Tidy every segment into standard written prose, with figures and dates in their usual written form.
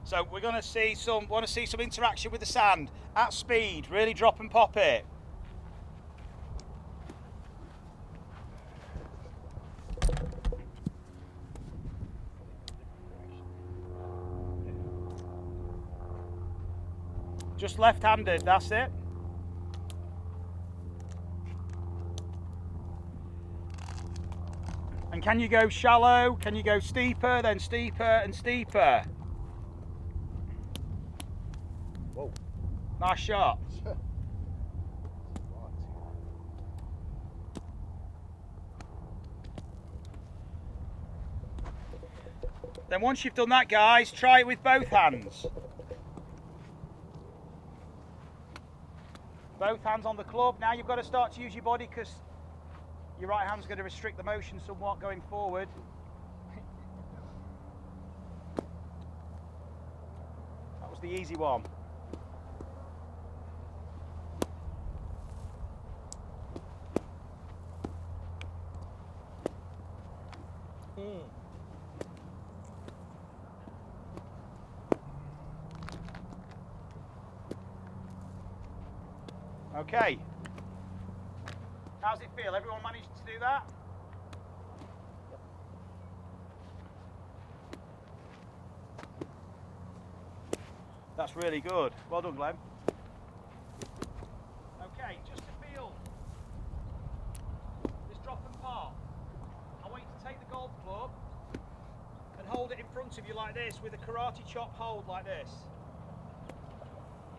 So we're going to want to see some interaction with the sand at speed. Really drop and pop it. Just left-handed, that's it. And can you go shallow? Can you go steeper, then steeper and steeper? Whoa. Nice shot. Then once you've done that, guys, try it with both hands. Both hands on the club. Now you've got to start to use your body because your right hand's going to restrict the motion somewhat going forward. That was the easy one. Okay. How's it feel? Everyone managed to do that? That's really good. Well done, Glenn. Okay, just to feel this drop and pop, I want you to take the golf club and hold it in front of you like this with a karate chop hold like this.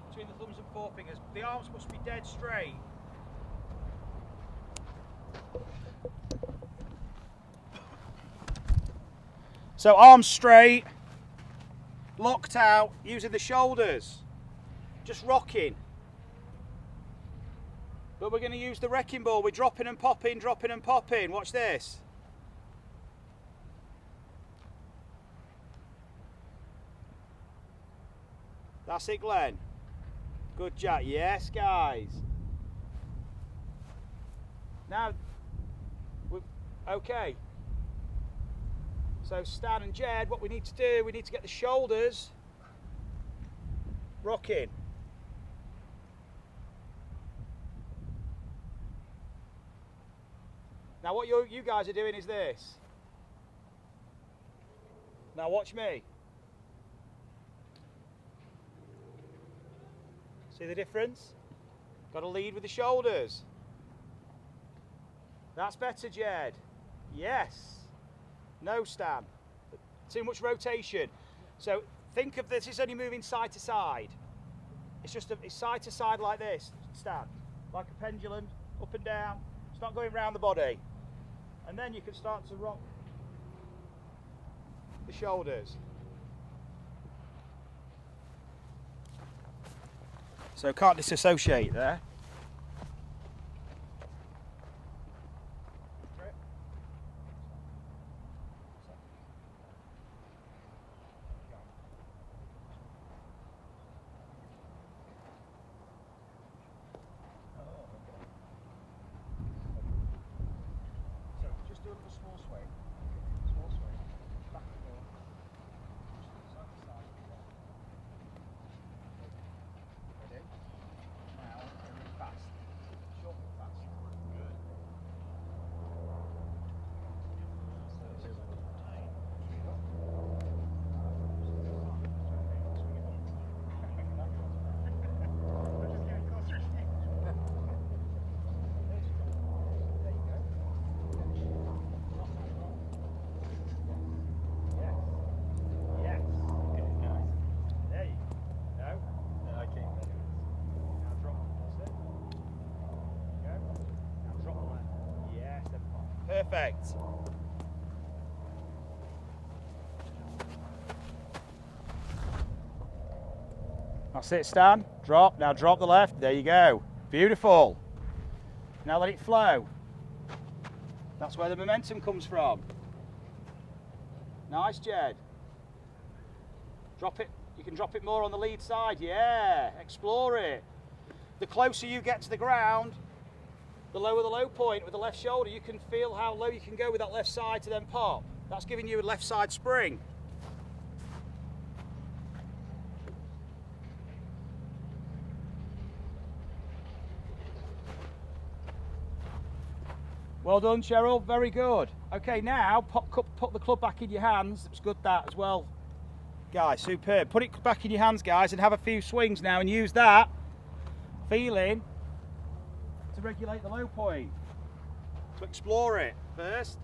Between the thumbs and forefingers. The arms must be dead straight. So arms straight, locked out, using the shoulders, just rocking. But we're going to use the wrecking ball. We're dropping and popping, dropping and popping. Watch this. That's it, Glenn. Good job. Yes, guys. Now, okay. So Stan and Jed, what we need to do, we need to get the shoulders rocking. Now what you guys are doing is this. Now watch me. See the difference? Got to lead with the shoulders. That's better, Jed. Yes. No, Stan. Too much rotation. So think of this as only moving side to side. It's just it's side to side like this, Stan. Like a pendulum, up and down. It's not going round the body. And then you can start to rock the shoulders. So can't disassociate there. Perfect. That's it, Stan. Drop. Now drop the left. There you go. Beautiful. Now let it flow. That's where the momentum comes from. Nice, Jed. Drop it. You can drop it more on the lead side. Yeah. Explore it. The closer you get to the ground, the lower the low point with the left shoulder. You can feel how low you can go with that left side to then pop. That's giving you a left side spring. Well done, Cheryl. Very good. Okay, now put the club back in your hands. It was good that as well. Guys, superb. Put it back in your hands, guys, and have a few swings now and use that feeling to regulate the low point. To explore it first.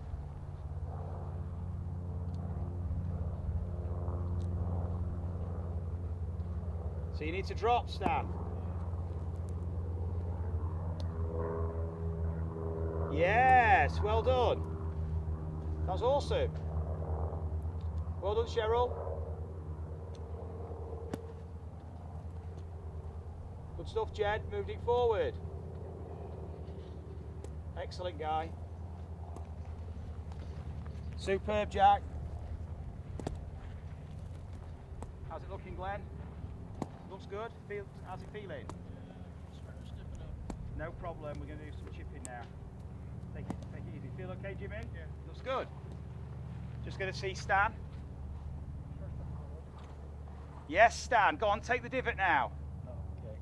So you need to drop, Stan. Yes, well done. That's awesome. Well done, Cheryl. Good stuff, Jed. Moved it forward. Excellent, guy. Superb, Jack. How's it looking, Glenn? Looks good. How's it feeling? No problem. We're going to do some chipping now. Take it easy. Feel okay, Jimmy? Yeah. Looks good. Just going to see Stan. Yes, Stan. Go on, take the divot now. Oh, okay.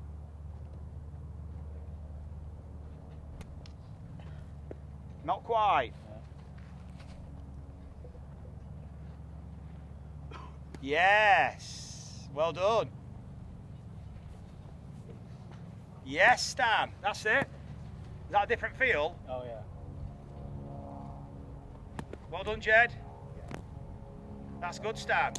Not quite. Yeah. Yes. Well done. Yes, Stan. That's it. Is that a different feel? Oh, yeah. Well done, Jed. That's good, Stan.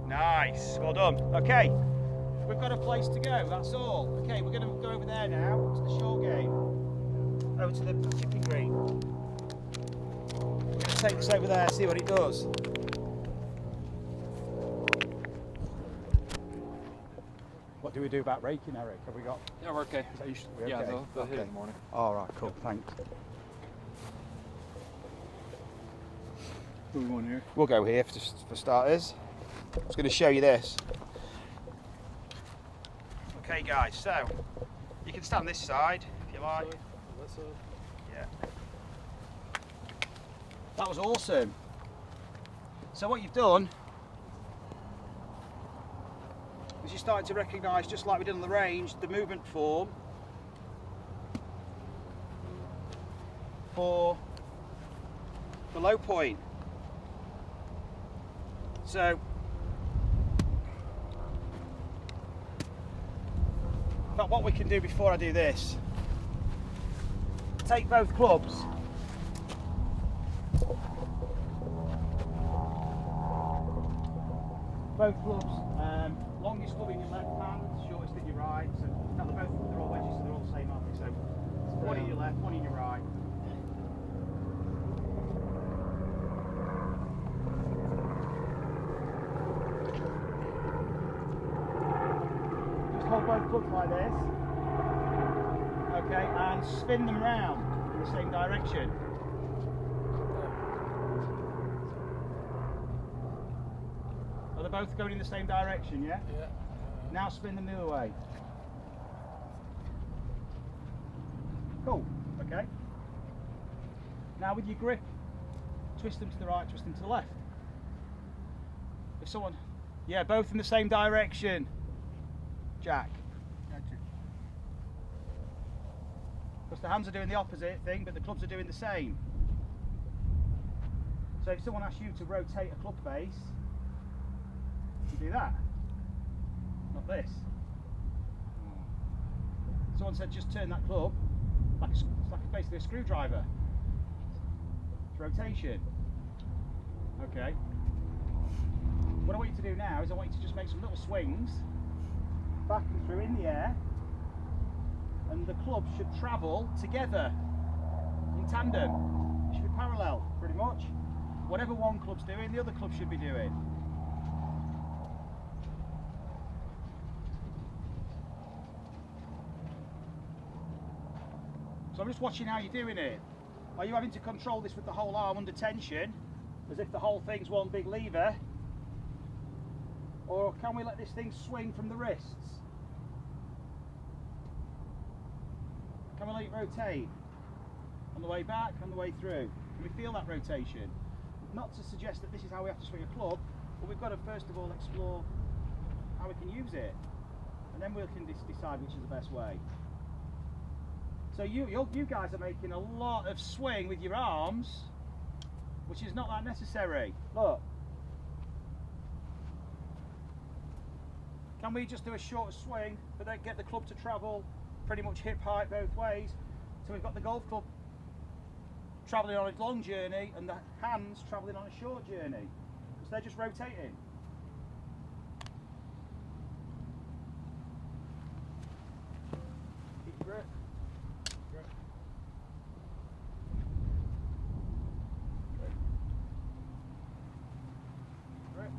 Nice. Well done. Okay. We've got a place to go. That's all. Okay, we're going to go over there now to the short game. Over to the chipping green. We're going to take this over there, see what it does. What do we do about raking, Eric? Have we got? Yeah, we're okay. Yeah, they'll hit in the morning. All right, cool. Thanks. Who we want here? We'll go here for starters. I'm just going to show you this. Okay, guys. So you can stand this side if you like. Yeah. That was awesome. So what you've done is you're starting to recognise, just like we did on the range, the movement form for the low point. So, but what we can do before I do this, take both clubs. Both clubs, longest club in your left hand, shortest in your right. So now they're all wedges, so they're all the same, aren't they? So one in your left, one in your right. Just hold both clubs like this. Okay, and spin them round in the same direction. Are they both going in the same direction, yeah? Yeah. Now spin them the other way. Cool, okay. Now with your grip, twist them to the right, twist them to the left. If someone, yeah, both in the same direction. Jack. Gotcha. Because the hands are doing the opposite thing, but the clubs are doing the same. So if someone asks you to rotate a club face, you do that, not this. Someone said just turn that club like it's like basically a screwdriver. It's rotation. Okay. What I want you to do now is I want you to just make some little swings back and through in the air, and the clubs should travel together in tandem. It should be parallel, pretty much. Whatever one club's doing, the other club should be doing. So I'm just watching how you're doing it. Are you having to control this with the whole arm under tension, as if the whole thing's one big lever? Or can we let this thing swing from the wrists? Can we let it rotate? On the way back, on the way through? Can we feel that rotation? Not to suggest that this is how we have to swing a club, but we've got to first of all explore how we can use it. and then we can decide which is the best way. So you guys are making a lot of swing with your arms, which is not that necessary. Look. Can we just do a shorter swing, but then get the club to travel pretty much hip height both ways? So we've got the golf club travelling on a long journey and the hands travelling on a short journey, because they're just rotating. Keep your grip. Grip. Grip. Grip.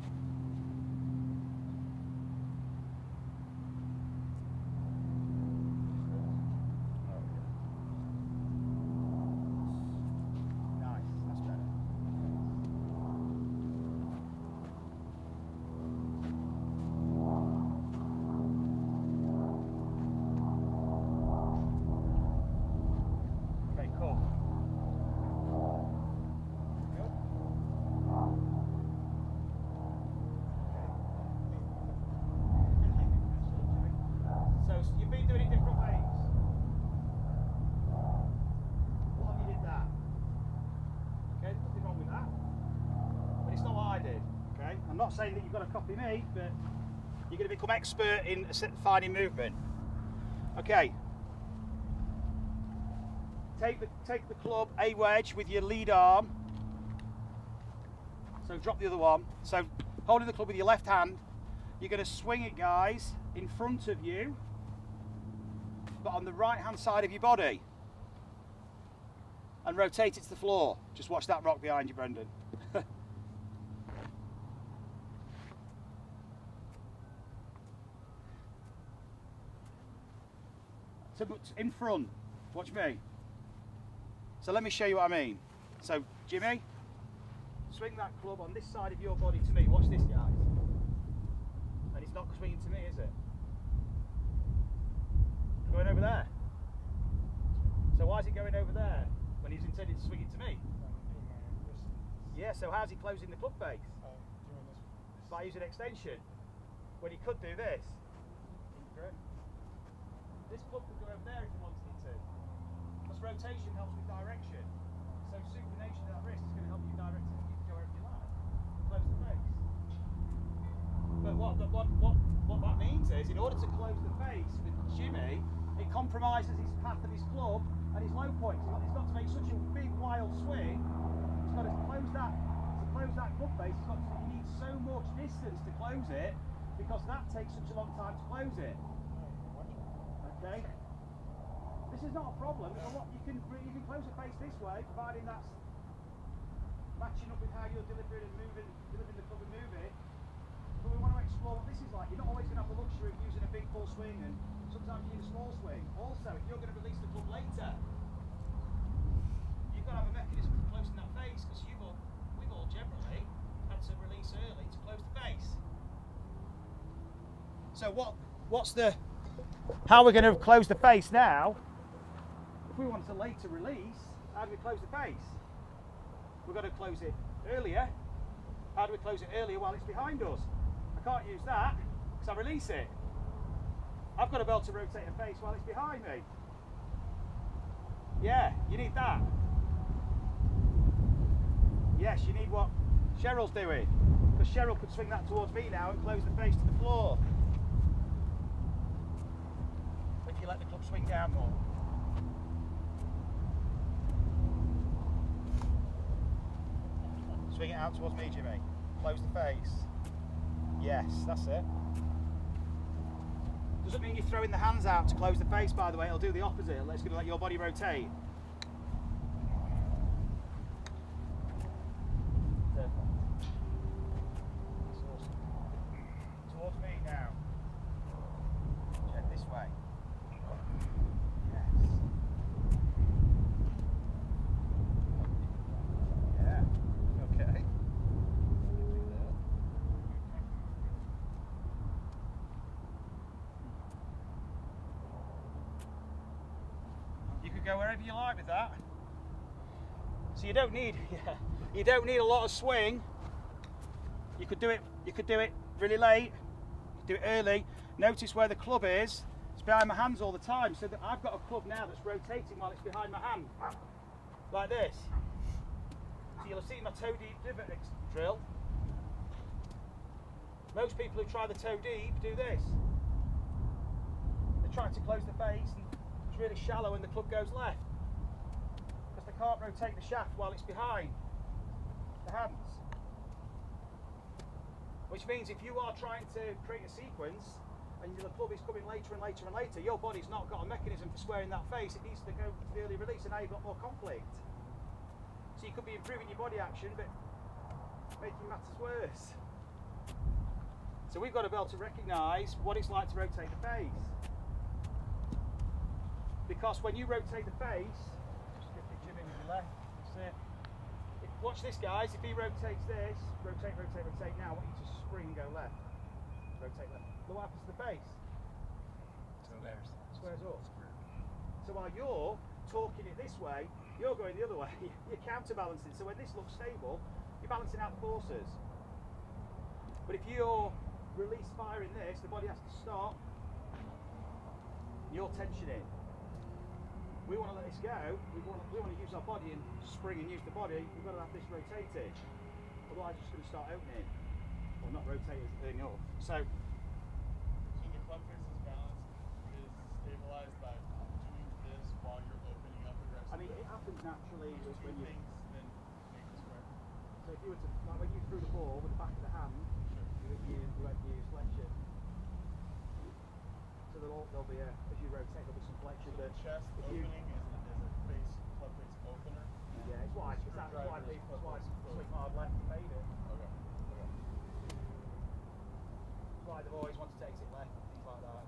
You've been doing it different ways. What have you did that? Okay, there's nothing wrong with that. But it's not what I did. Okay? I'm not saying that you've got to copy me, but you're going to become expert in finding movement. Okay. Take the club a wedge with your lead arm. So drop the other one. So holding the club with your left hand, you're going to swing it, guys, in front of you, but on the right hand side of your body, and rotate it to the floor. Just watch that rock behind you, Brendan. So in front, watch me. So let me show you what I mean. So Jimmy, swing that club on this side of your body to me. Watch this, guys. And it's not swinging to me, is it? Going over there. So why is it going over there when he's intended to swing it to me? Yeah, so how's he closing the club face? By using extension. When he could do this. This club could go over there if he wanted it to. Because rotation helps with direction. So supination of that wrist is going to help you direct it, you can go wherever you like. Close the face. But what that means is, in order to close the face with Jimmy, it compromises his path of his club and his low point. He's got to make such a big wild swing. He's got to close that. To close that club face, he needs so much distance to close it, because that takes such a long time to close it. Okay. This is not a problem. You can close the face this way, providing that's matching up with how you're delivering the club and moving. But we want to explore what this is like. You're not always going to have the luxury of using a big full swing, and sometimes you need a small swing. Also, if you're going to release the club later, you've got to have a mechanism for closing that face, because we've all generally had to release early to close the face. So how we're going to close the face now? If we want to later release, how do we close the face? We've got to close it earlier. How do we close it earlier while it's behind us? I can't use that because I release it. I've got to be able to rotate the face while it's behind me. Yeah, you need that. Yes, you need what Cheryl's doing, because Cheryl could swing that towards me now and close the face to the floor. If you let the club swing down more. Swing it out towards me, Jimmy. Close the face. Yes, that's it. Doesn't mean you're throwing the hands out to close the face, by the way. It'll do the opposite. It's going to let your body rotate. Perfect. That's awesome. Towards me now. Check this way. Yes. Yeah. Okay. You could go wherever you like with that. So you don't need a lot of swing. You could do it really late. You could do it early. Notice where the club is. It's behind my hands all the time, so that I've got a club now that's rotating while it's behind my hand, like this. So you'll have seen my toe deep divot drill. Most people who try the toe deep do this. They're trying to close the face and it's really shallow and the club goes left. Because they can't rotate the shaft while it's behind the hands. Which means if you are trying to create a sequence and the club is coming later and later and later, your body's not got a mechanism for squaring that face, it needs to go to the early release and now you've got more conflict. So you could be improving your body action but making matters worse. So we've got to be able to recognise what it's like to rotate the face. Because when you rotate the face, just get Jim in with your left, that's it. Watch this guys, if he rotates this, rotate, rotate, rotate now, I want you to spring and go left. Rotate left. Look what happens to the face. Squares up. So while you're torquing it this way, you're going the other way. You're counterbalancing. So when this looks stable, you're balancing out the forces. But if you're release firing this, the body has to stop. You're tensioning. We want to let this go. We want to use our body and spring and use the body. We've got to have this rotated. Otherwise, it's going to start opening. Or not rotating, enough. So the club face's balance is stabilized by doing this while you're opening up aggressively. I mean, it happens naturally when you. Things then make the square. So if you were to, like when you threw the ball with the back of the hand, you won't use flexion. So there'll be as you rotate, there'll be some flexion. So the chest opening is a face, club face opener. Yeah, it's why people swing hard left to fade it. Okay. That's why they've always wanted to exit left and things like that.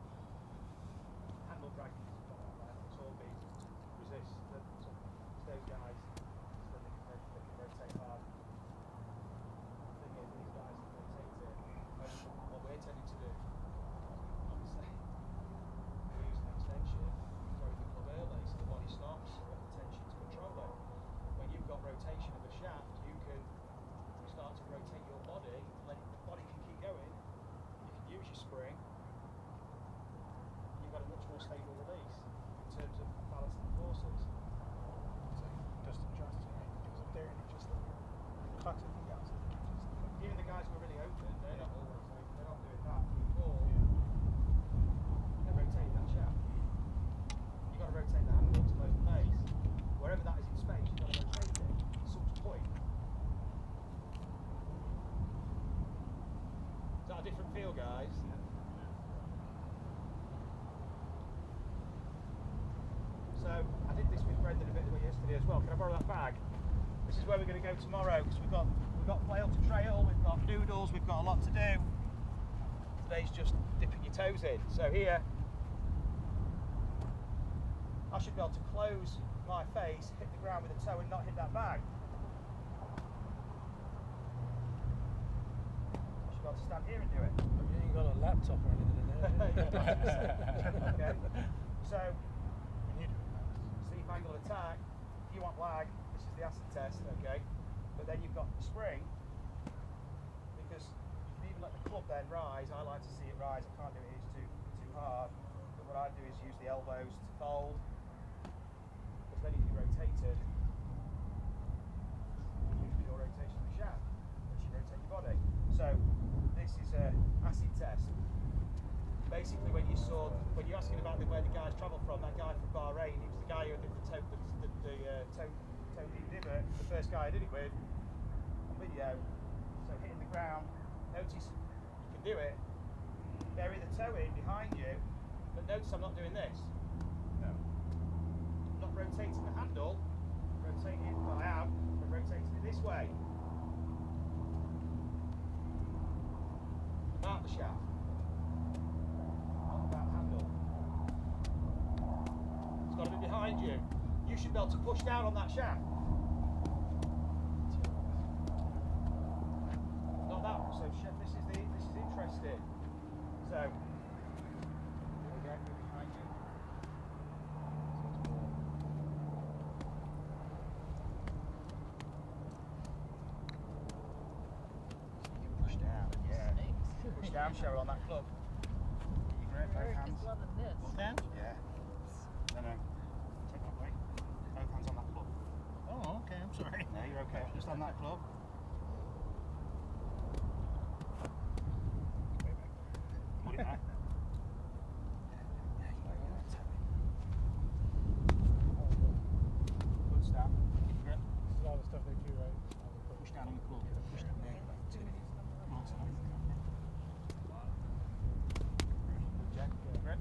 Handle drag, it's all be resist. It's those guys, so they can rotate hard. The thing is, these guys rotate it. What we're tending to do, obviously, we're using extension, throwing the club early so the body stops, so we have the tension to control it. When you've got rotation of the shaft, you can start to rotate your body, let the body can keep going. You can use your spring. You've got a much more stable release in terms of balancing the forces. So just adjust, right? He was up there and he just clocks it down. So Even the guys who are really open, they're not always they're not doing that before they're rotating that shaft. You've got to rotate the handle to close the face. Wherever that is in space, you've got to rotate it at some point. Is that a different feel, guys? So I did this with Brendan a bit yesterday as well. Can I borrow that bag? This is where we're going to go tomorrow because we've got flail to trail, we've got noodles, we've got a lot to do. Today's just dipping your toes in. So here, I should be able to close my face, hit the ground with a toe and not hit that bag. I should be able to stand here and do it. you ain't got a laptop or anything in there. Okay. So, sleep angle of attack, if you want lag, this is the acid test, okay? But then you've got the spring, because you can even let the club then rise. I like to see it rise. I can't do it here, it's too hard. But what I do is use the elbows to fold, because then if you rotate it, you use pure rotation of the shaft as you rotate your body. So this is a acid test. Basically, when you're asking about where the guys travel from, that guy from Bahrain, he was the guy who did the toe deep divot, the first guy I did it with on video. So hitting the ground, notice you can do it, bury the toe in behind you, but notice I'm not doing this. No. I'm not rotating the handle, rotating it, well I am, but rotating it this way. About the shaft. Not about the handle. It's got to be behind you. You should be able to push down on that shaft. Not that one. So this is interesting. So there we go, go behind you. So you push down, yeah. Push down, Cheryl, on that club. Get your Americans loving this. Both hands? Yeah. No. Take that away. Both hands on that club. Oh, okay. I'm sorry. No, you're okay. Just on that club. Put it there. Good start. Grip. This is all the stuff they do, right? Push down on the club. Push down there. Turn it. More time. Good check. Grip.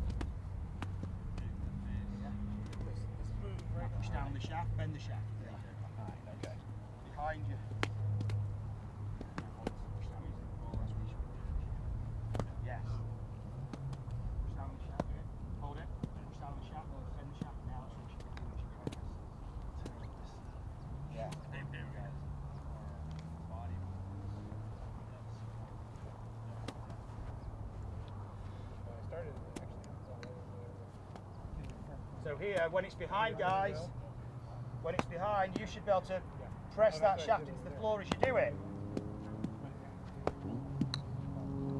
This move right Push down on the shaft. Bend the shaft. There you go. Alright, okay. Behind you. Push down into the ball. That's what you should do. Yes. Push down on the shaft. Hold it. Push down on the shaft. Bend the shaft. Now that's what you should be doing. Yeah. There we go. I started actually. So here, when it's behind, guys, when it's behind, you should be able to press that shaft into the floor as you do it.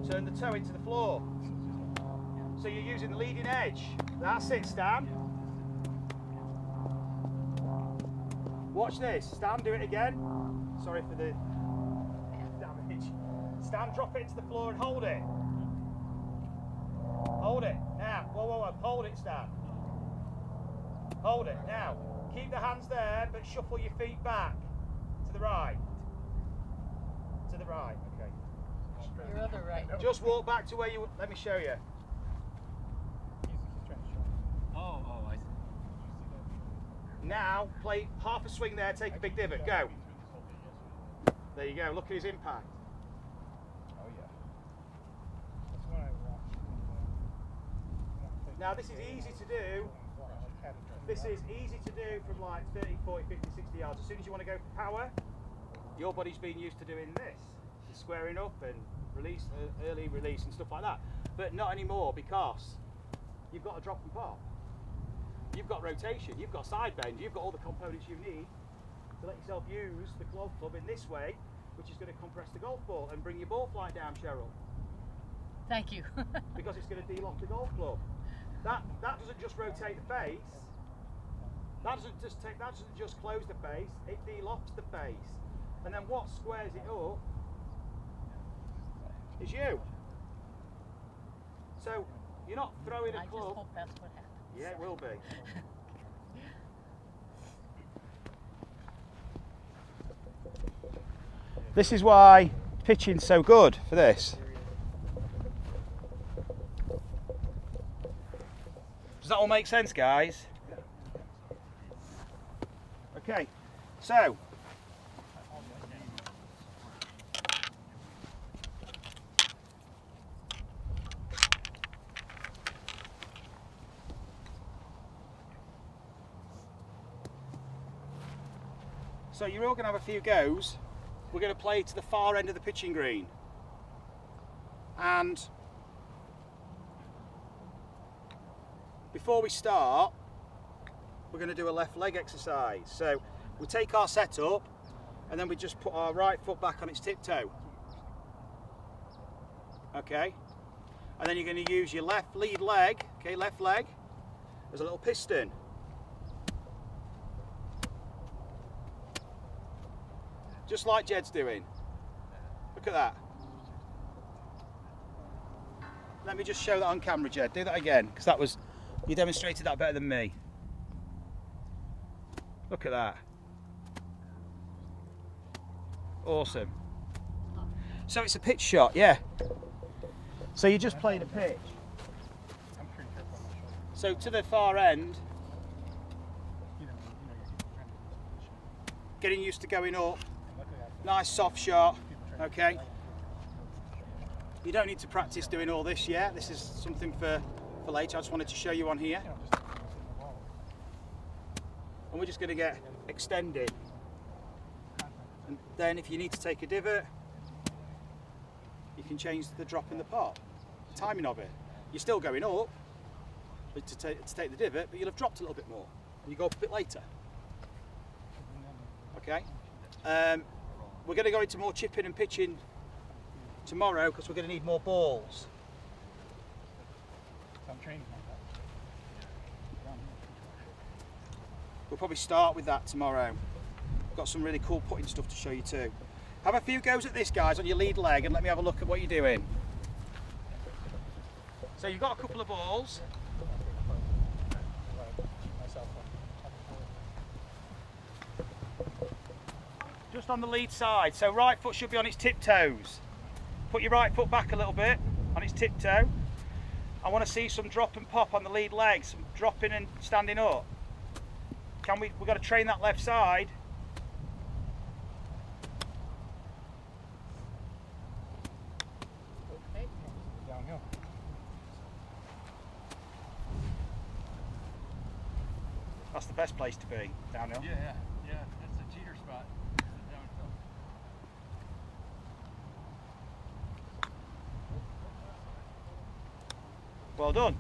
Turn the toe into the floor. So you're using the leading edge. That's it, Stan. Watch this. Stan, do it again. Sorry for the damage. Stan, drop it into the floor and hold it. Hold it. Now. Whoa. Hold it, Stan. Hold it. Now. Keep the hands there, but shuffle your feet back. To the right. To the right. Okay. Your other right. Just walk back to where you... Let me show you. He's trying to show. Oh, I see. Now, play half a swing there, take a big divot. Go. There you go. Look at his impact. Oh yeah. That's what I watched. Now, this is easy to do. This is easy to do from like 30, 40, 50, 60 yards. As soon as you want to go for power, your body's been used to doing this. Squaring up and release, early release and stuff like that. But not anymore, because you've got a drop and pop. You've got rotation, you've got side bend, you've got all the components you need to let yourself use the golf club in this way, which is going to compress the golf ball and bring your ball flight down, Cheryl. Thank you. Because it's going to de-lock the golf club. That doesn't just rotate the face. That doesn't just close the face. It de-locks the face, and then what squares it up is you. So you're not throwing a I just club. hope that's what happens. Yeah, it will be. This is why pitching's so good for this. Does that all make sense, guys? Okay, so you're all going to have a few goes. We're going to play to the far end of the pitching green. And before we start, we're going to do a left leg exercise. So we take our setup and then we just put our right foot back on its tiptoe. Okay? And then you're going to use your left lead leg, okay, left leg, as a little piston. Just like Jed's doing. Look at that. Let me just show that on camera, Jed. Do that again, because that was, you demonstrated that better than me. Look at that. Awesome. So it's a pitch shot, yeah. So you're just playing a pitch. I'm pretty careful on my shoulder. So to the far end, You're trying to do this position. getting used to going up. And luckily I Nice soft shot, people trying to okay. You don't need to practice doing all this yet. This is something for later. I just wanted to show you on here. you know, just hitting the ball. And we're just going to get extended. And then if you need to take a divot, you can change the drop in the pot, the timing of it. You're still going up but to take the divot, but you'll have dropped a little bit more. And you go up a bit later. Okay. We're going to go into more chipping and pitching tomorrow because we're going to need more balls. I'm training like that. We'll probably start with that tomorrow. Got some really cool putting stuff to show you too. Have a few goes at this, guys, on your lead leg, and let me have a look at what you're doing. So you've got a couple of balls. Just on the lead side, so right foot should be on its tiptoes. Put your right foot back a little bit on its tiptoe. I want to see some drop and pop on the lead leg, some dropping and standing up. We've got to train that left side. Okay. Downhill. That's the best place to be, downhill. Yeah. That's a cheater spot. Downhill. Well done.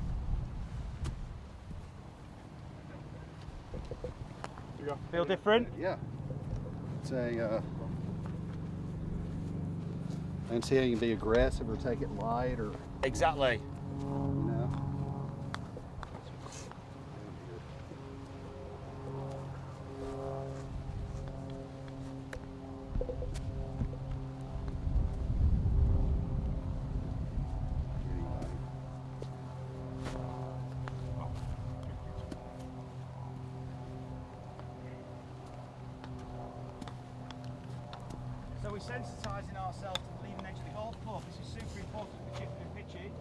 Feel different? Yeah. It's a, and see how you can be aggressive or take it light or, Exactly. you know. So we're sensitising ourselves to the leading edge of the golf club. This is super important for chipping and pitching.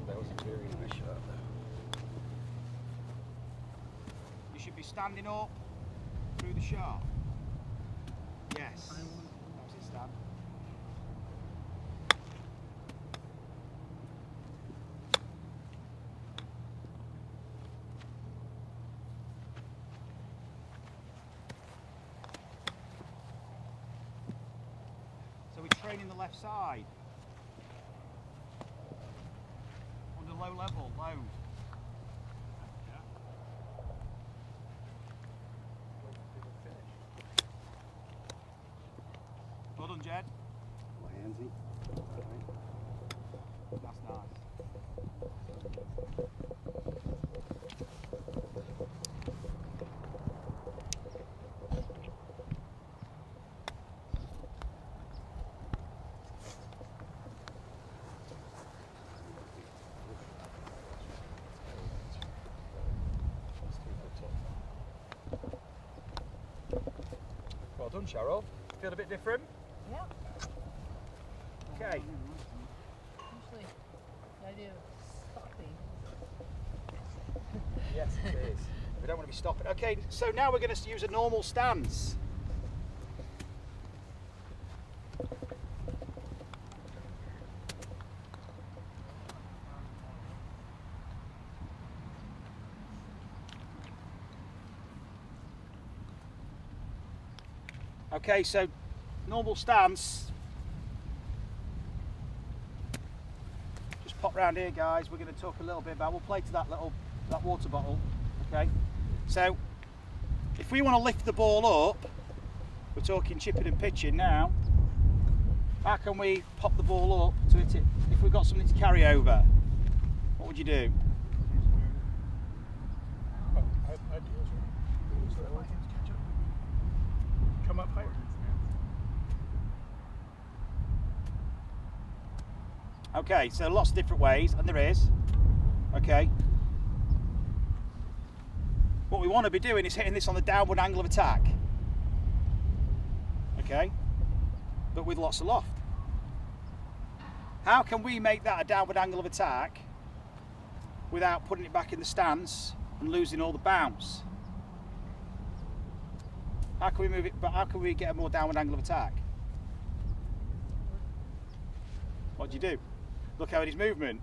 That was a very nice shot. You should be standing up through the shot. Yes. That was it, Stan. So we're training the left side. Under low level, low. Well done, Jed. Landsy. That's nice. Well done, Cheryl. Feel a bit different? Yeah. Okay. Usually the idea of stopping. Yes, it is. We don't want to be stopping. Okay, so now we're going to use a normal stance. Okay, so normal stance. Just pop round here, guys. We're going to talk a little bit about. We'll play to that water bottle. Okay. So if we want to lift the ball up, we're talking chipping and pitching now. How can we pop the ball up to hit it? If we've got something to carry over, what would you do? Come up higher. Okay, so lots of different ways, and there is. Okay. What we want to be doing is hitting this on the downward angle of attack. Okay, but with lots of loft. How can we make that a downward angle of attack without putting it back in the stance and losing all the bounce? How can we move it, but how can we get a more downward angle of attack? What do you do? Look how it is movement.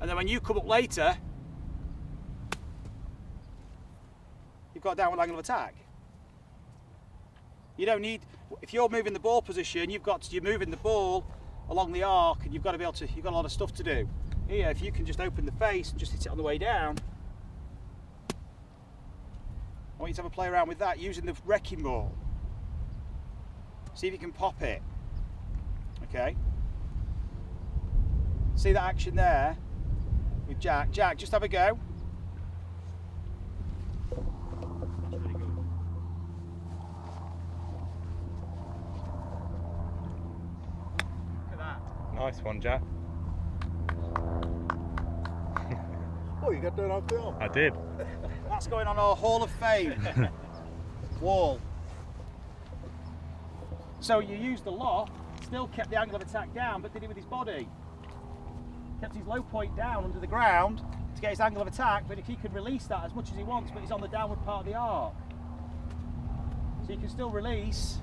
And then when you come up later, you've got a downward angle of attack. You don't need, if you're moving the ball position, you're moving the ball along the arc, and you've got to be able to, you've got a lot of stuff to do. Here, if you can just open the face and just hit it on the way down. I want you to have a play around with that using the wrecking ball. See if you can pop it. Okay. See that action there with Jack? Jack, just have a go. That's really good. Look at that. Nice one, Jack. Oh, you got that on film. I did. That's going on our Hall of Fame wall. So you used the loft, still kept the angle of attack down, but did it with his body. Kept his low point down under the ground to get his angle of attack, but if he can release that as much as he wants, but he's on the downward part of the arc. So you can still release.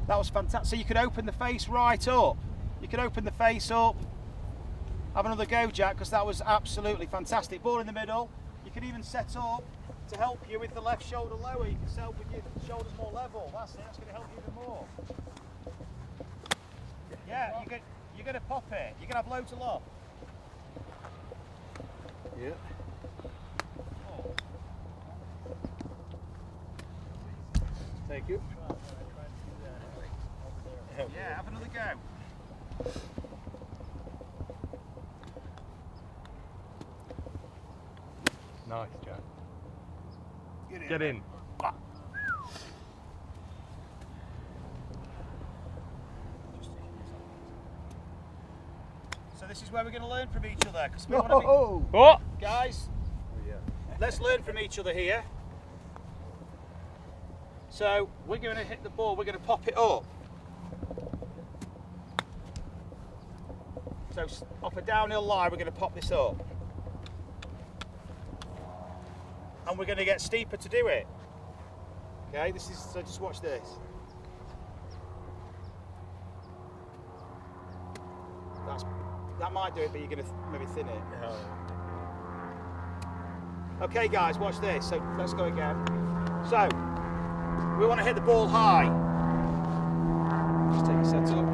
That was fantastic. So you could open the face right up. You could open the face up. Have another go, Jack, because that was absolutely fantastic. Ball in the middle. You can even set up to help you with the left shoulder lower. You can set up with your shoulders more level. That's it. That's going to help you even more. Yeah, you're going to pop it. You're going to have loads of loft. Yeah. Oh. Thank you. Yeah, have another go. Nice, Jack. Get Get in. So this is where we're going to learn from each other. Because we want to Oh! Oh! be, guys, let's learn from each other here. So we're going to hit the ball, we're going to pop it up. So off a downhill line, we're going to pop this up. And we're going to get steeper to do it. Okay, this is, so just watch this. That might do it, but you're going to maybe thin it. Okay guys, watch this. So let's go again. So, we want to hit the ball high. Just take your set up.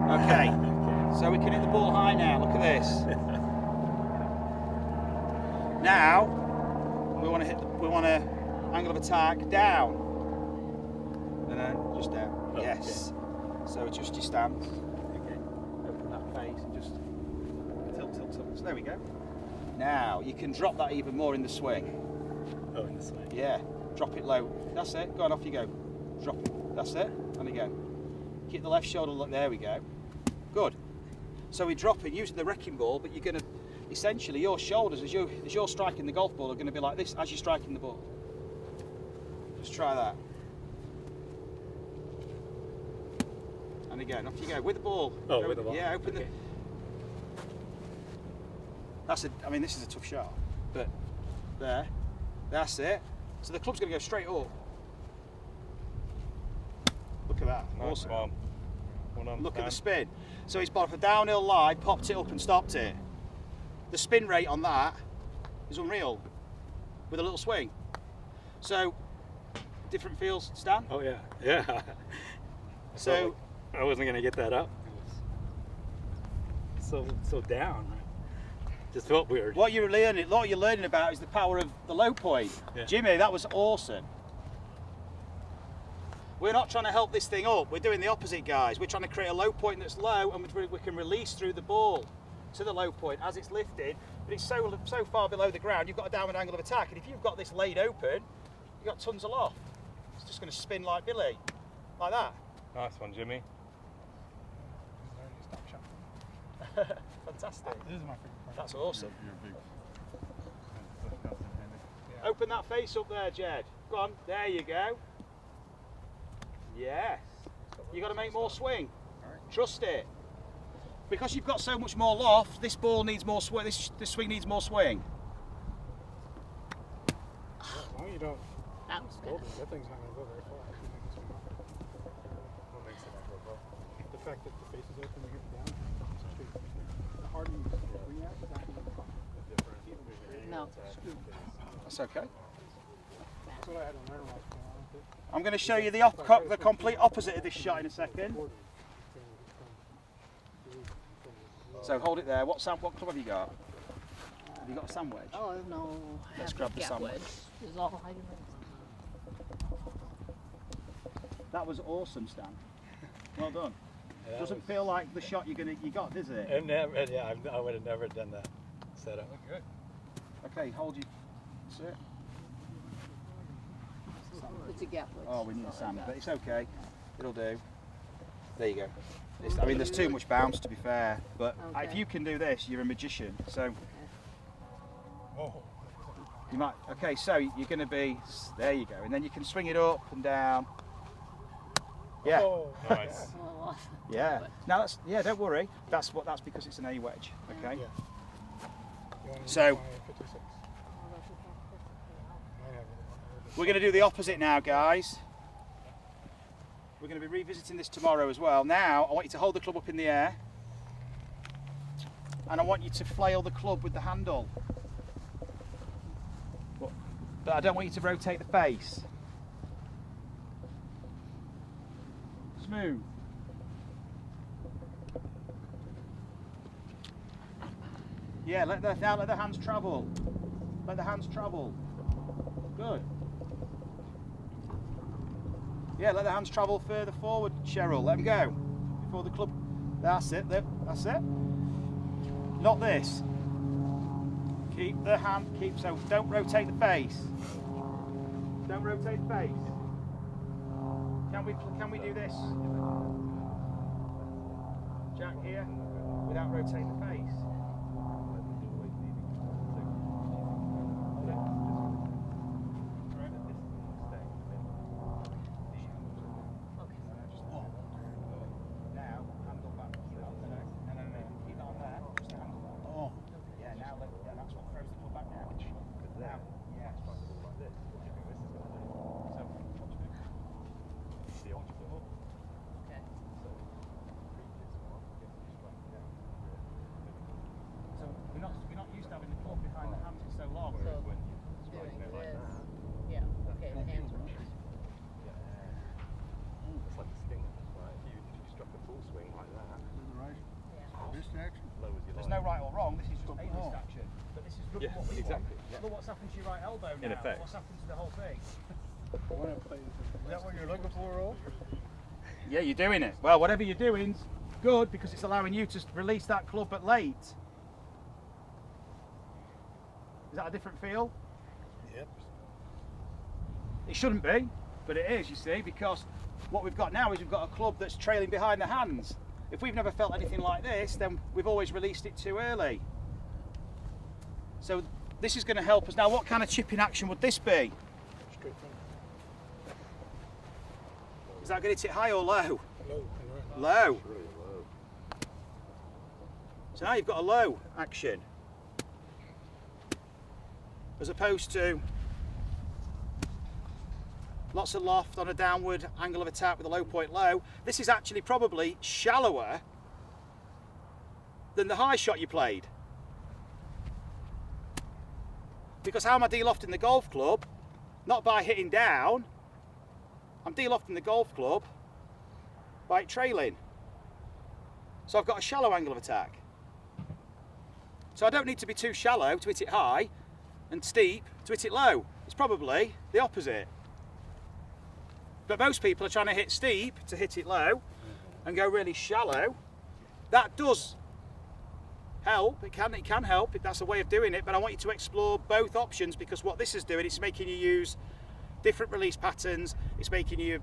Okay, so we can hit the ball high now. Look at this. Now, we want to angle of attack down. And then just down. Oh, yes. So adjust your stance. Okay. Open that face and just tilt. So there we go. Now, you can drop that even more in the swing. Oh, in the swing. Yeah, drop it low. That's it. Go on, off you go. Drop it. That's it. And again. Keep the left shoulder. There we go. Good. So we're dropping using the wrecking ball, but you're going to essentially your shoulders as you're striking the golf ball are going to be like this as you're striking the ball. Just try that. And again, off you go with the ball. Oh, with the ball. Yeah, open okay. I mean, this is a tough shot, but there. That's it. So the club's going to go straight up. Look at that. Nice Awesome. one. Well done, Look at the Stan. spin. So he's bought off a downhill line, popped it up and stopped it. The spin rate on that is unreal with a little swing. So, different feels, Stan? Oh yeah, yeah. So, I wasn't gonna get that up. It was so down. Just felt weird. what you're learning about is the power of the low point. Yeah. Jimmy, that was awesome. We're not trying to help this thing up. We're doing the opposite, guys. We're trying to create a low point that's low, and we can release through the ball to the low point as it's lifted. But it's so far below the ground, you've got a downward angle of attack. And if you've got this laid open, you've got tons of loft. It's just going to spin like Billy, like that. Nice one, Jimmy. Fantastic. This is my favorite part. That's awesome. You're big. Open that face up there, Jed. Go on. There you go. Yes. You've got to make more swing. Trust it. Because you've got so much more loft, this ball needs more swing. This swing needs more swing. Well, you don't. That was good. That thing's not going to go very far. If you make it swing off. What makes it not go far? The fact that the face is open, you get it down. It's straight. The harder you react, the faster you pop. No. That's okay. That's what I had to learn when I was playing with it. I'm going to show you the complete opposite of this shot in a second. So hold it there. What club have you got? Have you got a sand wedge? Oh no. Let's grab the sand wedge. Is all I can. That was awesome, Stan. Well done. Yeah, Doesn't feel like the shot you got, does it? I would have never done that setup. Good. Okay, hold you. That's it. It's a gap wedge. Oh, we need a sand, but it's okay. It'll do. There you go. I mean, there's too much bounce to be fair, but if you can do this, you're a magician. So Oh. you might. Okay, so you're going to be. There you go, and then you can swing it up and down. Yeah. Oh, nice. Oh, Yeah. Now that's don't worry. That's because it's an A wedge. Okay. Yeah. You wanna So- use my 56? I have it. We're going to do the opposite now, guys. We're going to be revisiting this tomorrow as well. Now, I want you to hold the club up in the air. And I want you to flail the club with the handle. But I don't want you to rotate the face. Smooth. Yeah, now let the hands travel. Let the hands travel. Good. Yeah, let the hands travel further forward, Cheryl. Let them go. Before the club. That's it. That's it. Not this. Keep the hand. So don't rotate the face. Don't rotate the face. Can we do this? Jack here, without rotating the face. Now, handle back. No. Keep that on there. Just the handle back. Oh. Yeah, now that's what throws the club back now. Now, yes. So, watch me. Okay. So we're not used to having the club behind the hands for so long. So doing this. Yeah. Okay. The hands are. It's like a stinger. Like if you struck a full swing like that, Wrist action. lowers your There's no right or wrong. This is just a wrist action. But this is look Yeah, what we exactly, want. yeah. Look what's happened to your right elbow now. In effect. What's happened to the whole thing? Is that what you're looking for, Rolf? Yeah, you're doing it. Well, whatever you're doing's good because it's allowing you to release that club at late. Is that a different feel? Yep. It shouldn't be, but it is, you see, because what we've got now is we've got a club that's trailing behind the hands. If we've never felt anything like this, then we've always released it too early. So this is going to help us. Now, what kind of chipping action would this be? Straight front. Is that going to hit it high or low? Low. Low. really low. So now you've got a low action. As opposed to lots of loft on a downward angle of attack with a low point low. This is actually probably shallower than the high shot you played. Because how am I de-lofting the golf club? Not by hitting down. I'm de-lofting the golf club by trailing. So I've got a shallow angle of attack. So I don't need to be too shallow to hit it high and steep to hit it low. It's probably the opposite. But most people are trying to hit steep to hit it low and go really shallow. That does help. It can help. That's a way of doing it. But I want you to explore both options because what this is doing, it's making you use different release patterns. It's making you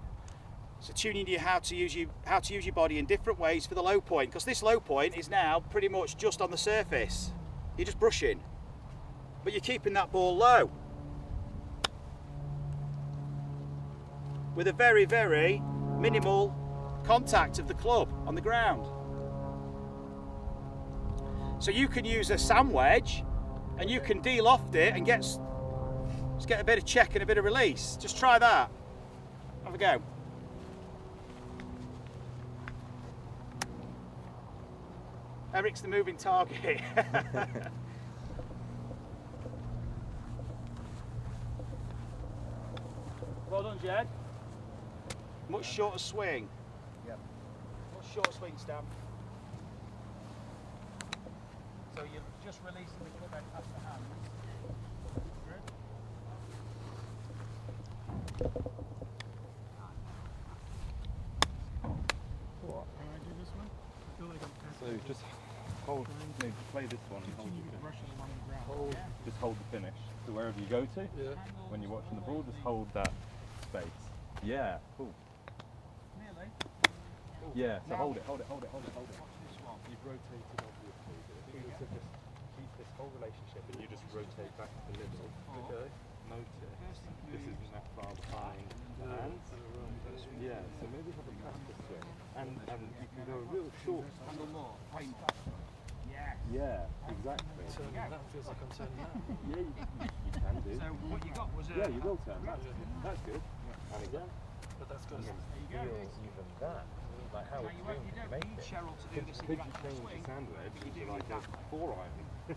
tuning you how to use your body in different ways for the low point. Because this low point is now pretty much just on the surface. You're just brushing, but you're keeping that ball low with a very, very minimal contact of the club on the ground. So you can use a sand wedge and you can de-loft it and just get a bit of check and a bit of release. Just try that. Have a go. Eric's the moving target. Well done, Jed. Much shorter swing. Yep. Much shorter swing, Stan. So you're just releasing the club head past the hands. What? Can I do this one? I feel like I'm So just hold, no, play this one and hold continue your to brush finish. it along the ground. Just hold the finish. So wherever you go to, when you're watching the ball, just hold that space. Yeah, cool. Nearly. Yeah, so Now- hold it, hold it, hold it, hold it, hold it. Watch this one. You've rotated obviously, but the thing is to just keep this whole relationship and you just rotate back to the middle. Okay. Notice this isn't that far behind the hands. Yeah, so maybe have a practice swing. And you can go real short. Handle more. Yes. Yeah, exactly. That feels like I'm turning out. Yeah, you can do. So what you got was a... Yeah, you will turn. That's good. And again. But that's good. There you go. Even that. Like how Now you don't need Cheryl to do this in Could your you actual change swing. the sand wedge You do to like need a that. 4-iron? I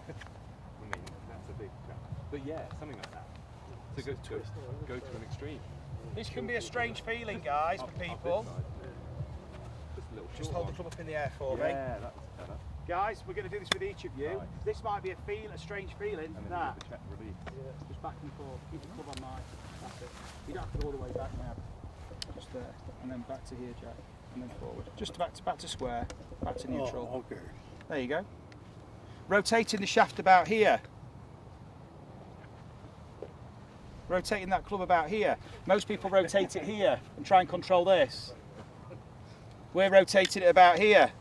mean, that's a big jump. But yeah, something like that. So go to an extreme. This can be a strange feeling, guys, for people. Just a little Just short hold the one. club up in the air for me. Yeah, that's better. Guys, we're going to do this with each of you. Right. This might be a strange feeling. And then That. do the check release. Just back and forth. Keep the club on mine. That's it. You don't have to go all the way back now. Just there. And then back to here, Jack. And then forward. Just back to square. Back to neutral. Oh, okay. There you go. Rotating the shaft about here. Rotating that club about here. Most people rotate it here and try and control this. We're rotating it about here.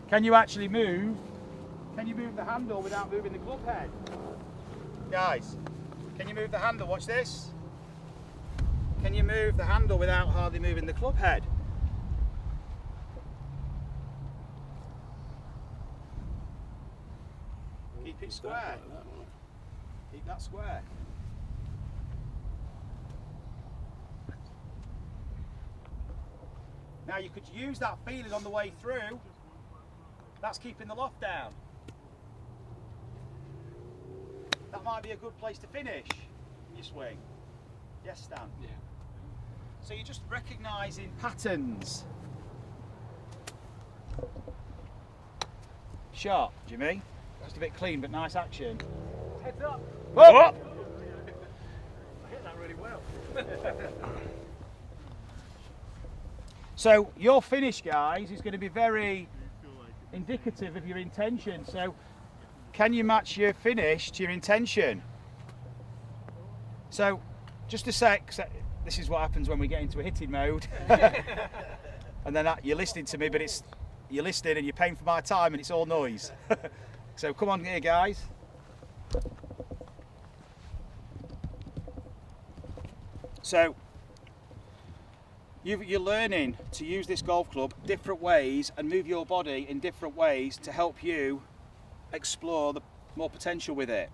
Can you actually move? Can you move the handle without moving the club head? Guys, can you move the handle? Watch this. Can you move the handle without hardly moving the club head? Keep it square. Keep that square. Now you could use that feeling on the way through. That's keeping the loft down. That might be a good place to finish your swing. Yes, Stan? Yeah. So you're just recognising patterns. Sharp, Jimmy. Just a bit clean, but nice action. Heads up. Whoa! I hit that really well. So your finish, guys, is going to be very indicative of your intention. So can you match your finish to your intention? So just a sec. This is what happens when we get into a hitting mode. And then you're listening to me, but you're listening and you're paying for my time and it's all noise. So come on here, guys. So you're learning to use this golf club different ways and move your body in different ways to help you explore the more potential with it.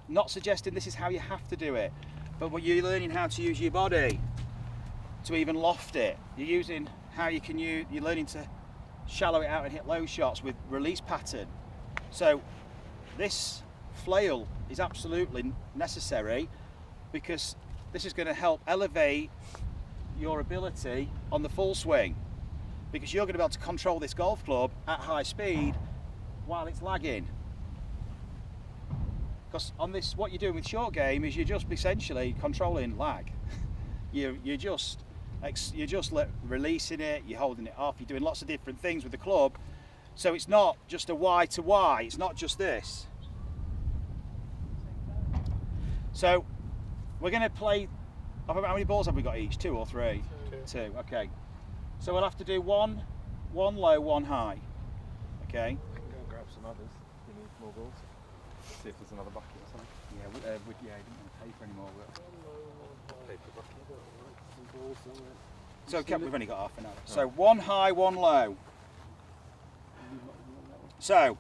Not suggesting this is how you have to do it, but you're learning how to use your body to even loft it. You're using how you can use, you're learning to shallow it out and hit low shots with release pattern. So this flail is absolutely necessary because this is going to help elevate your ability on the full swing, because you're going to be able to control this golf club at high speed while it's lagging. Because on this, what you're doing with short game is you're just essentially controlling lag. You're just releasing it, you're holding it off, you're doing lots of different things with the club. So it's not just a Y to Y, it's not just this. So we're going to play, how many balls have we got each? 2 or 3? Two, okay. So we'll have to do one low, one high. Okay. Go and grab some others. You need more balls. See if there's another bucket or something. Yeah, I didn't want to pay for any more. Paper bucket. So okay, we've only got half an hour. So one high, one low. So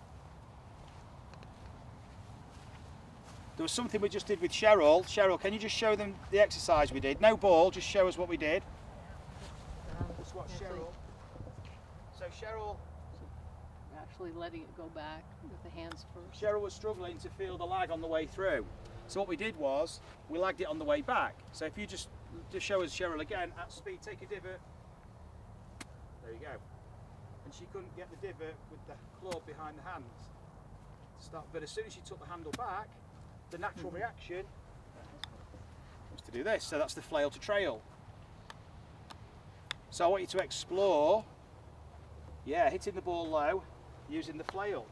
there was something we just did with Cheryl. Cheryl, can you just show them the exercise we did? No ball, just show us what we did. Just watch Cheryl. So Cheryl Actually letting it go back with the hands first. Cheryl was struggling to feel the lag on the way through. So what we did was, we lagged it on the way back. So if you just show us Cheryl again, at speed, take a divot. There you go. And she couldn't get the divot with the club behind the hands to start. But as soon as she took the handle back, the natural reaction was to do this. So that's the flail to trail. So I want you to explore, yeah, hitting the ball low, using the flail.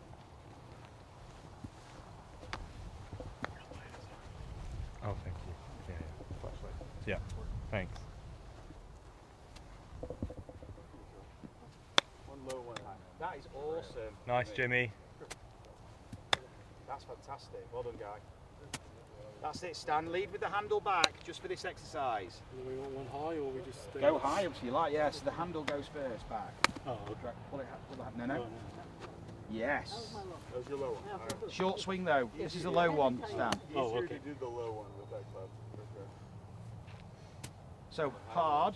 Oh, thank you. Yeah, yeah. Flashlight. Yeah, thanks. One low, one high. That is awesome. Nice, Jimmy. That's fantastic. Well done, guy. That's it, Stan. Lead with the handle back just for this exercise. Do we want one high or we just stay? Go high up to you like, yeah, so the handle goes first back. Oh, okay. Pull it, no, No, no. no. Yes. That was your low one. All right. Short swing though. This is the low one, Stan. Oh, Easier okay. to do the low one with that club. Okay. So hard.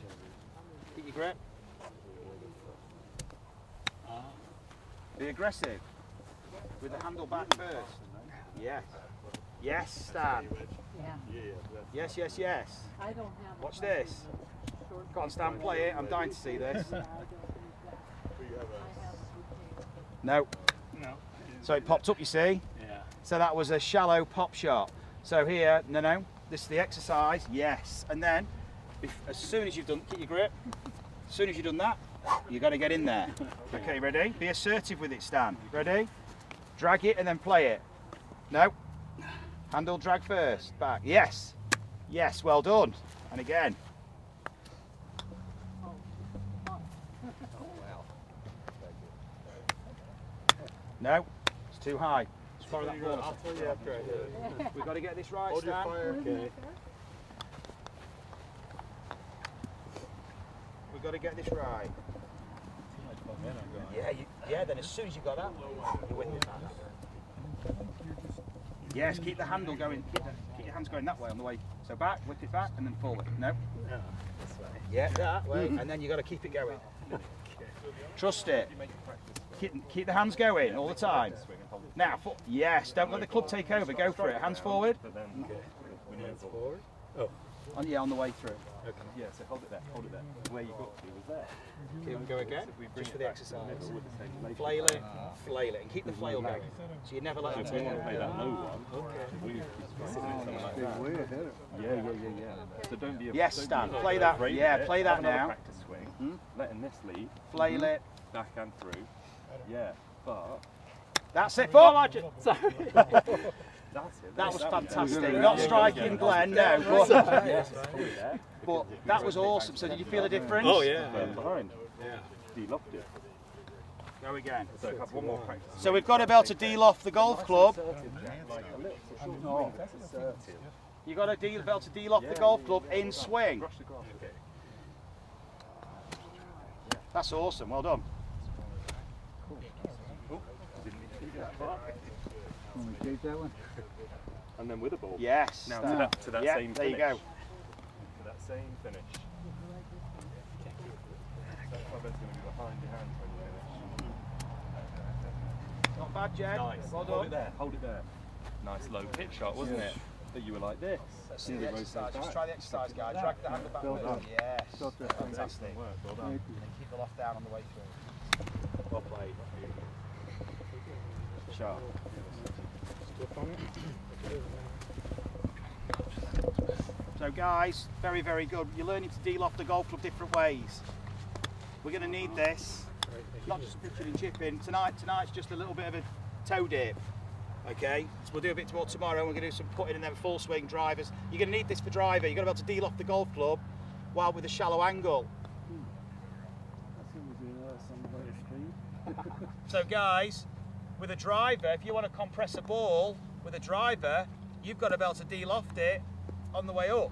Keep your grip. Be aggressive. With the handle back first. Yes. Yes, Stan. Yeah. Yeah, that's Yes, yes, yes. I don't have. a Watch problem this. with short Go on, Stan, play it. I'm dying to see this. Yeah, I don't need that. so you have I have a routine. No. No. So it popped up, you see? Yeah. So that was a shallow pop shot. So here, no, this is the exercise, yes. And then, as soon as you've done, keep your grip. As soon as you've done that, you've got to get in there. Okay, ready? Be assertive with it, Stan. Ready? Drag it and then play it. No. Handle drag first, back. Yes. Yes, well done. And again. No, it's too high. Just borrow that ball. I'll tell you after I hit it. We've got to get this right, Hold your Stan. fire. Okay. We've got to get this right. Yeah, then as soon as you've got that, you're with it. Yes, keep the handle going. Keep your hands going that way on the way. So back, whip it back, and then forward. No. Yeah, that way. And then you've got to keep it going. Trust it. Keep the hands going all the time. Now, yes, don't let the club take over. Go for it. Hands forward. Hands forward. Oh. On the way through. Okay. Yeah, so hold it there, hold it there. Where you got to was there. Here we go again. If we bring Just it for the back to exercise. middle with the same relation. Flail it, and keep the flail going. So you never let it If we take want to play that over. low one, we need to be something like that. Way ahead of Yeah. So don't be Yes, don't Stan, be play afraid that. of Yeah, it. play Have that another now. Practice swing, letting this lead, Flail it. back and through. Yeah, but That's it. Forward. Sorry. that's it. That was That fantastic. Not striking Glenn, no. Yes, hold it there. But that was awesome. So did you feel a difference? Oh yeah. Behind. Yeah. De-locked it. Go again. So have one more practice. So we've got to be able to deal off the golf club. Like a little short swing, that's assertive. You've got to be able to deal off the golf club in swing. Brush the grass. Okay. That's awesome. Well done. Didn't need to do that far. Want me to keep that one? And then with a ball. Yes. Now Stan. to that Yeah, same there you finish. go. To that same finish. That clubhead's going to be behind your hands when you finish. Not bad, Jed. Nice. Well Hold done. it there. Hold it there. Nice low pitch shot, wasn't it? That you were like this. Let's do the exercise. Just try the exercise, guys. Drag the handle back. Well done. Yes. Got that. Fantastic. Work. Well Thank done. you. And keep the loft down on the way through. Well played. Sharp. So guys, very, very good. You're learning to deal off the golf club different ways. We're going to need this. Not just pitching and chipping. Tonight's just a little bit of a toe dip. Okay, so we'll do a bit more tomorrow. We're going to do some putting and then full swing drivers. You're going to need this for driver. You've got to be able to deal off the golf club while with a shallow angle. So guys, with a driver, if you want to compress a ball with a driver, you've got to be able to deal off it on the way up.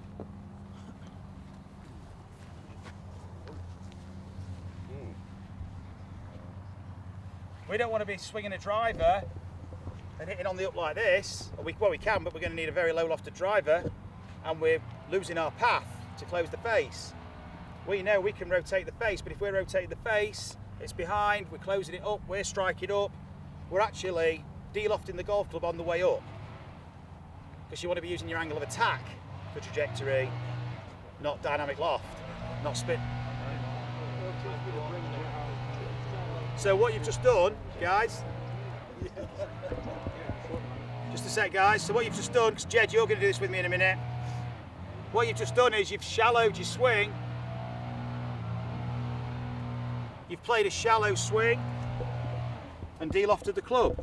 We don't want to be swinging a driver and hitting on the up like this. Well, we can, but we're going to need a very low lofted driver, and we're losing our path to close the face. We know we can rotate the face, but if we're rotating the face, it's behind, we're closing it up, we're striking up, we're actually de-lofting the golf club on the way up. Because you want to be using your angle of attack for trajectory, not dynamic loft, not spin. So what you've just done, guys, just a sec guys, so what you've just done, because Jed, you're going to do this with me in a minute, what you've just done is you've shallowed your swing, you've played a shallow swing and de-lofted the club.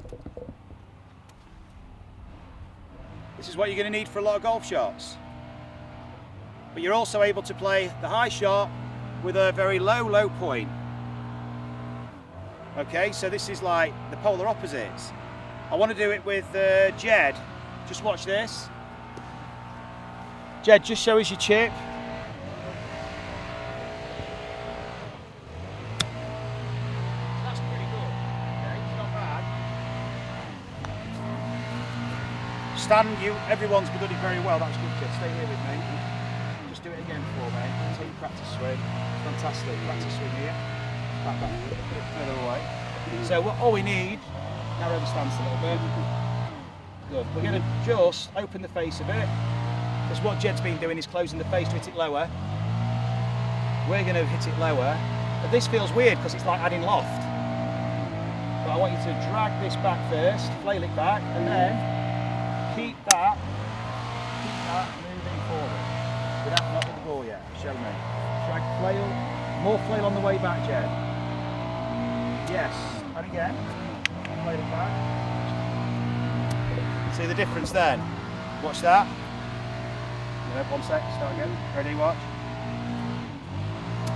This is what you're going to need for a lot of golf shots. But you're also able to play the high shot with a very low point. Okay, so this is like the polar opposites. I want to do it with Jed. Just watch this. Jed, just show us your chip. That's pretty good. Okay, it's not bad. Stan, everyone's done it very well. That's good, Jed. Stay here with me. Just do it again for me. Take practice swing. Fantastic. Practice swing here. Back, a bit further away. So all we need, narrow the stance a little bit. Good. We're going to just open the face a bit. Because what Jed's been doing is closing the face to hit it lower. We're going to hit it lower. But this feels weird because it's like adding loft. But I want you to drag this back first, flail it back, and then keep that moving forward. Without not with the ball yet. Show me. Drag, flail, more flail on the way back, Jed. Yes, and again. Flail it back. See the difference then? Watch that. One sec, start again. Ready, watch.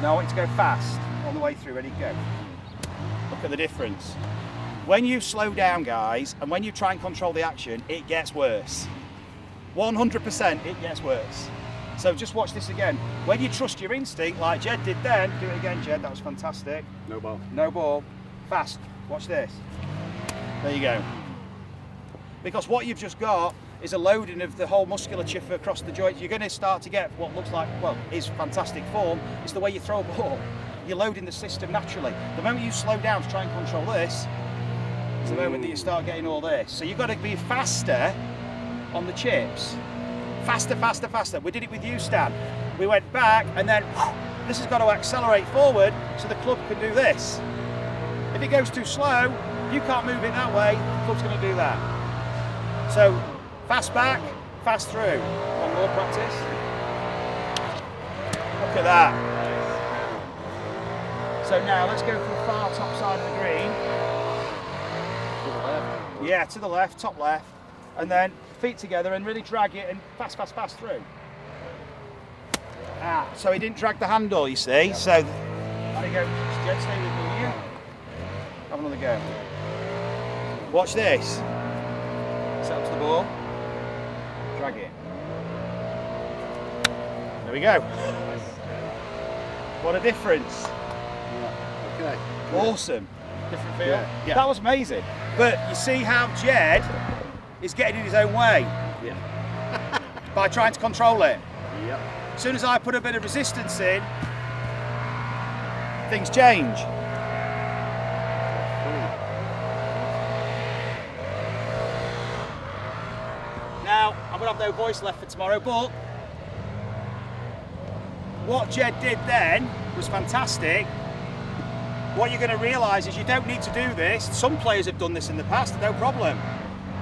Now I want you to go fast on the way through. Ready, go. Look at the difference. When you slow down, guys, and when you try and control the action, it gets worse. 100% it gets worse. So just watch this again. When you trust your instinct, like Jed did then, do it again, Jed, that was fantastic. No ball. No ball. Fast. Watch this. There you go. Because what you've just got is a loading of the whole musculature across the joints. You're going to start to get what looks like, well, is fantastic form. It's the way you throw a ball. You're loading the system naturally. The moment you slow down to try and control this, is the moment that you start getting all this. So you've got to be faster on the chips. Faster, faster, faster. We did it with you, Stan. We went back and then this has got to accelerate forward so the club can do this. If it goes too slow, you can't move it that way, the club's going to do that. So fast back, fast through. One more practice. Look at that. So now let's go for the far top side of the green. To the left. Yeah, to the left, top left. And then feet together and really drag it and fast, fast, fast through. So he didn't drag the handle, you see. Yep. So there you go. Jed, stay with me here. Have another go. Watch this. Set up to the ball. Drag it. There we go. What a difference. Yeah. Okay. Awesome. Different feel. Yeah. Yeah. That was amazing. But you see how Jed is getting in his own way. Yeah. By trying to control it. Yep. As soon as I put a bit of resistance in, things change. Now, I'm going to have no voice left for tomorrow, but what Jed did then was fantastic. What you're going to realise is you don't need to do this. Some players have done this in the past, no problem.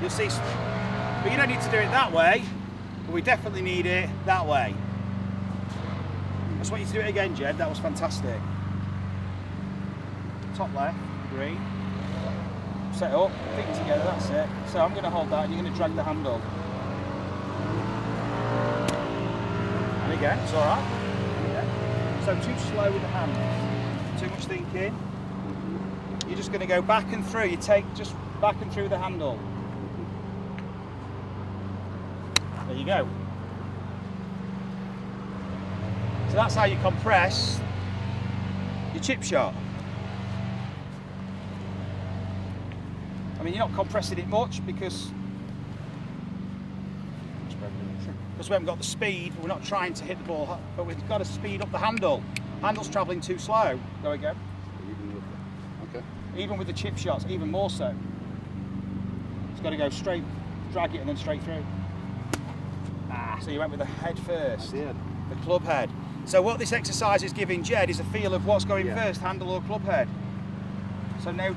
You'll see, but you don't need to do it that way, but we definitely need it that way. I just want you to do it again, Jed, that was fantastic. Top left, green. Set up, feet together, that's it. So I'm going to hold that and you're going to drag the handle. And again, it's alright. So too slow with the hands, too much thinking. You're just going to go back and through, you take just back and through the handle. There you go. So that's how you compress your chip shot. I mean, you're not compressing it much because we haven't got the speed. We're not trying to hit the ball, but we've got to speed up the handle. Handle's travelling too slow. Go again. Even with the chip shots, even more so. It's got to go straight, drag it, and then straight through. So you went with the head first. I did. The club head. So what this exercise is giving Jed is a feel of what's going first, handle or club head. So now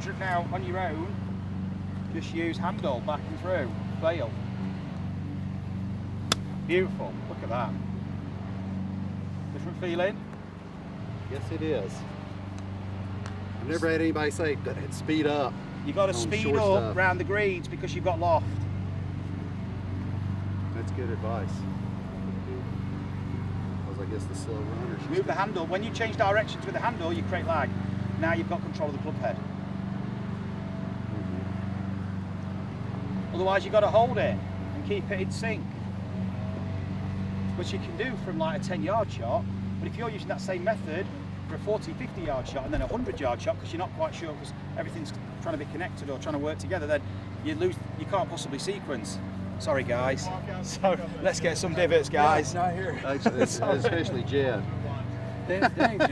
on your own, just use handle back and through, flail. Beautiful, look at that. Different feeling? Yes, it is. I've never had anybody say speed up. You've got to on speed short up stuff. round the greens because you've got loft. That's good advice. Because I guess the slow runners. Move the handle. When you change directions with the handle, you create lag. Now you've got control of the club head. Otherwise, you've got to hold it and keep it in sync. Which you can do from like a 10-yard shot, but if you're using that same method for a 40, 50-yard shot and then a 100-yard shot because you're not quite sure because everything's trying to be connected or trying to work together, then you can't possibly sequence. Sorry guys. So let's get some divots, guys. Not here. Actually, especially Jed. Thanks.